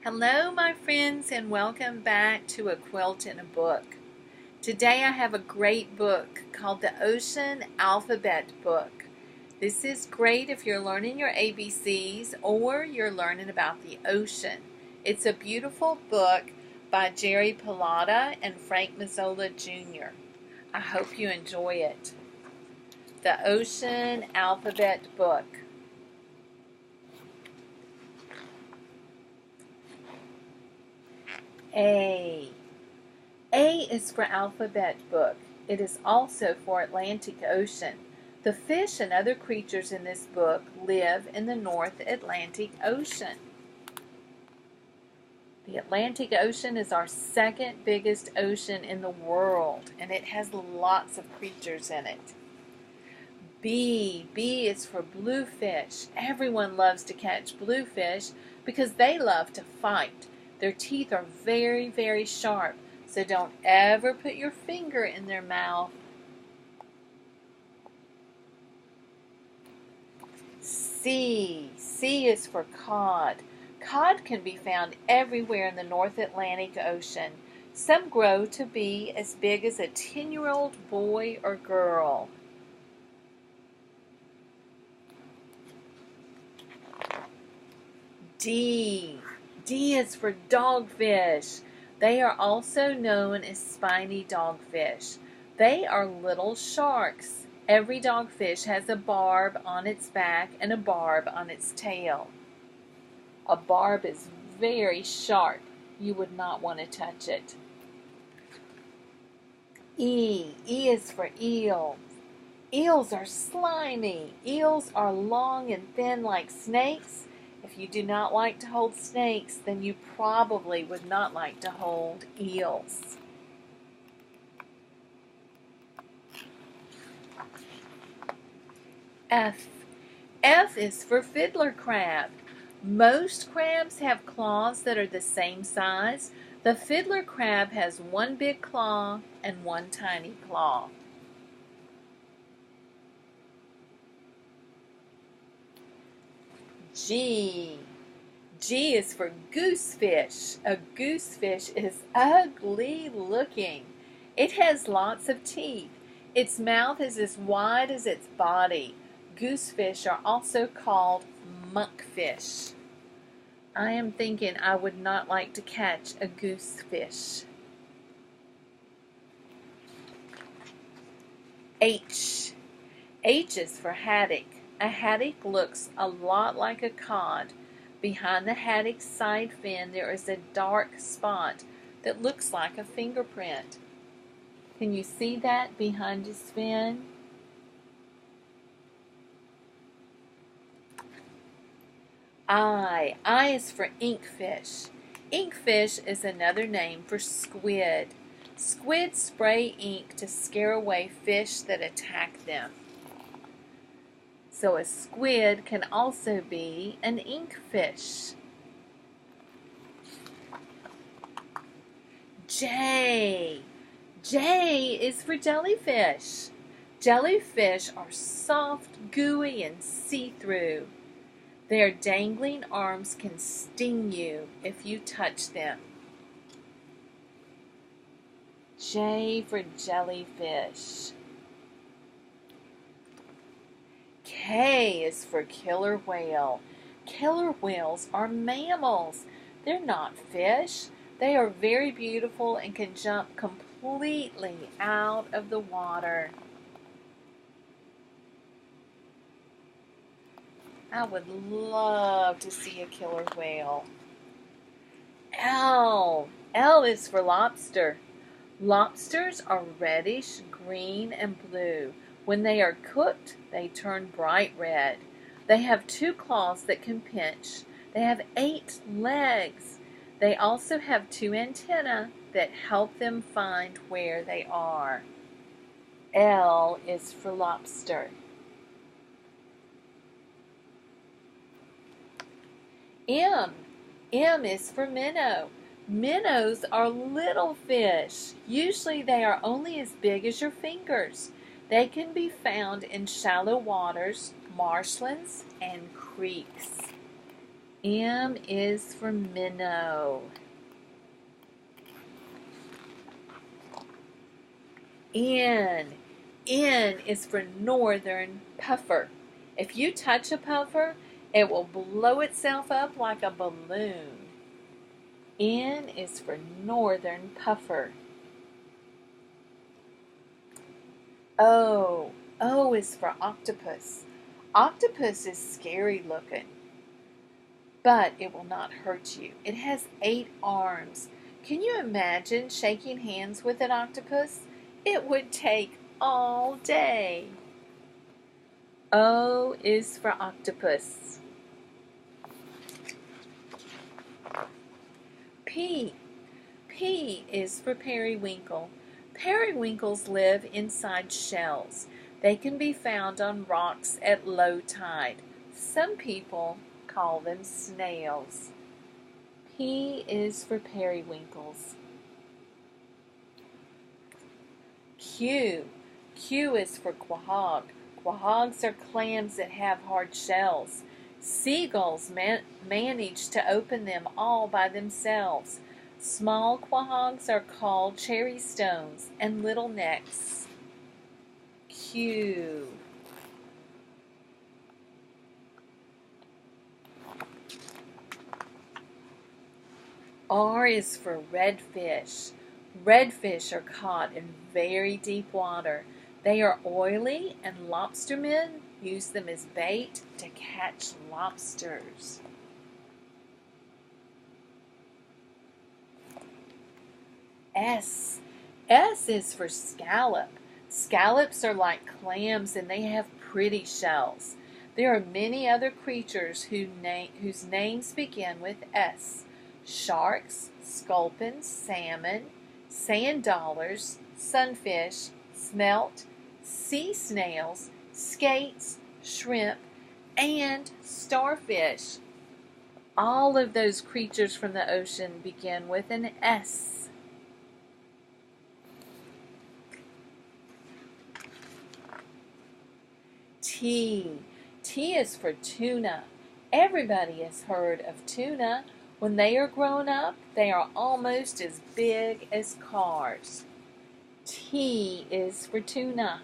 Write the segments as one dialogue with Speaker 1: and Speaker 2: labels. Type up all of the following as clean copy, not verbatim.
Speaker 1: Hello, my friends, and welcome back to A Quilt in a Book. Today I have a great book called the Ocean Alphabet Book. This is great if you're learning your ABCs or you're learning about the ocean. It's a beautiful book by Jerry Pallotta and Frank Mazzola Jr. I hope you enjoy it. The Ocean Alphabet Book. A. A is for alphabet book. It is also for Atlantic Ocean. The fish and other creatures in this book live in the North Atlantic Ocean. The Atlantic Ocean is our second biggest ocean in the world, and it has lots of creatures in it. B is for bluefish. Everyone loves to catch bluefish because they love to fight. Their teeth are very, very sharp, so don't ever put your finger in their mouth. C is for cod. Cod can be found everywhere in the North Atlantic Ocean. Some grow to be as big as a 10-year-old boy or girl. D is for dogfish. They are also known as spiny dogfish. They are little sharks. Every dogfish has a barb on its back and a barb on its tail. A barb is very sharp. You would not want to touch it. E is for eels. Eels are slimy. Eels are long and thin like snakes. If you do not like to hold snakes, then you probably would not like to hold eels. F is for fiddler crab. Most crabs have claws that are the same size. The fiddler crab has one big claw and one tiny claw. G is for goosefish. A goosefish is ugly looking. It has lots of teeth. Its mouth is as wide as its body. Goosefish are also called monkfish. I am thinking I would not like to catch a goosefish. H is for haddock. A haddock looks a lot like a cod. Behind the haddock's side fin there is a dark spot that looks like a fingerprint. Can you see that behind his fin? I is for inkfish. Inkfish is another name for squid. Squid spray ink to scare away fish that attack them. So a squid can also be an inkfish. J is for jellyfish. Jellyfish are soft, gooey, and see-through. Their dangling arms can sting you if you touch them. J for jellyfish. K is for killer whale. Killer whales are mammals. They're not fish. They are very beautiful and can jump completely out of the water. I would love to see a killer whale. L is for lobster. Lobsters are reddish, green, and blue. When they are cooked, they turn bright red. They have 2 claws that can pinch. They have 8 legs. They also have 2 antennae that help them find where they are. L is for lobster. M is for minnow. Minnows are little fish. Usually they are only as big as your fingers. They can be found in shallow waters, marshlands, and creeks. M is for minnow. N. N is for northern puffer. If you touch a puffer, it will blow itself up like a balloon. N is for northern puffer. O. O is for octopus. Octopus is scary looking, but it will not hurt you. It has 8 arms. Can you imagine shaking hands with an octopus? It would take all day. O is for octopus. P. P is for periwinkle. Periwinkles live inside shells. They can be found on rocks at low tide. Some people call them snails. P is for periwinkles. Q. Q is for quahog. Quahogs are clams that have hard shells. Seagulls manage to open them all by themselves. Small quahogs are called cherry stones and little necks. Q. R is for redfish. Redfish are caught in very deep water. They are oily, and lobstermen use them as bait to catch lobsters. S. S is for scallop. Scallops are like clams and they have pretty shells. There are many other creatures whose names begin with S. Sharks, sculpins, salmon, sand dollars, sunfish, smelt, sea snails, skates, shrimp, and starfish. All of those creatures from the ocean begin with an S. T. T is for tuna. Everybody has heard of tuna. When they are grown up, they are almost as big as cars. T is for tuna.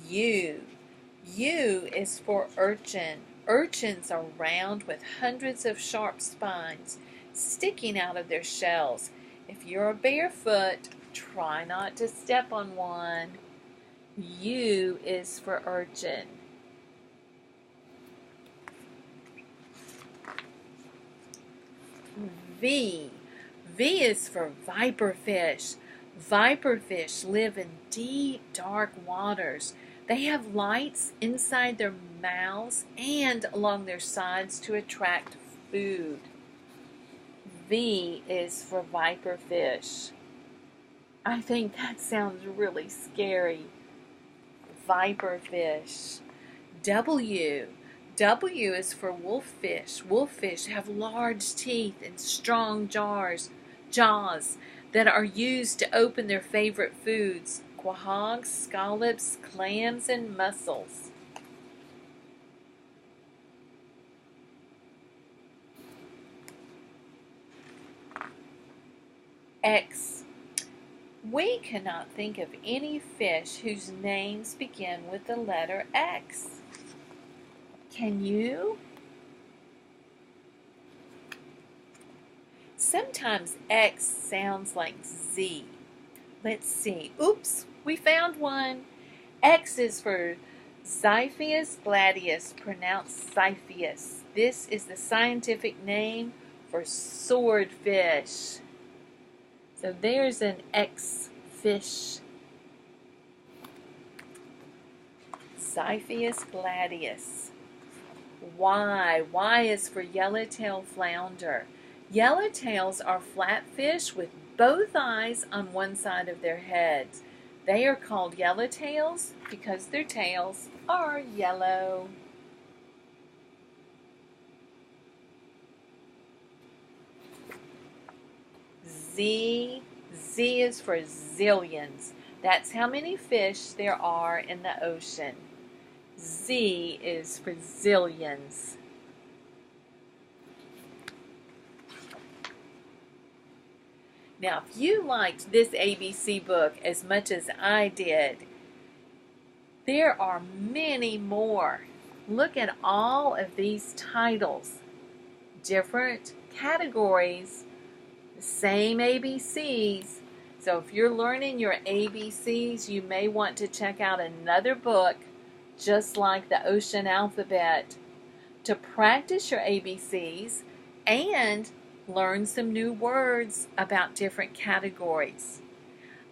Speaker 1: U. U is for urchin. Urchins are round with hundreds of sharp spines sticking out of their shells. If you're barefoot, try not to step on one. U is for urchin. V. V is for viperfish. Viperfish live in deep, dark waters. They have lights inside their mouths and along their sides to attract food. V is for viperfish. I think that sounds really scary. Viperfish. W. W is for wolffish. Wolffish have large teeth and strong jaws that are used to open their favorite foods: quahogs, scallops, clams, and mussels. X. We cannot think of any fish whose names begin with the letter X. Can you? Sometimes X sounds like Z. Let's see. Oops, we found one. X is for Xiphias gladius, pronounced Xiphias. This is the scientific name for swordfish. So there's an X fish. Xiphias gladius. Y. Y is for yellowtail flounder. Yellowtails are flatfish with both eyes on one side of their heads. They are called yellowtails because their tails are yellow. Z. Z is for zillions. That's how many fish there are in the ocean. Z is for zillions. Now, if you liked this ABC book as much as I did, there are many more. Look at all of these titles. Different categories, the same ABCs. So if you're learning your ABCs, you may want to check out another book just like the Ocean Alphabet to practice your ABCs and learn some new words about different categories.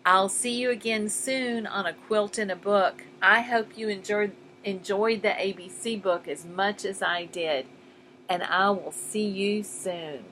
Speaker 1: I'll see you again soon on A Quilt and a Book. I hope you enjoyed the ABC book as much as I did, and I will see you soon.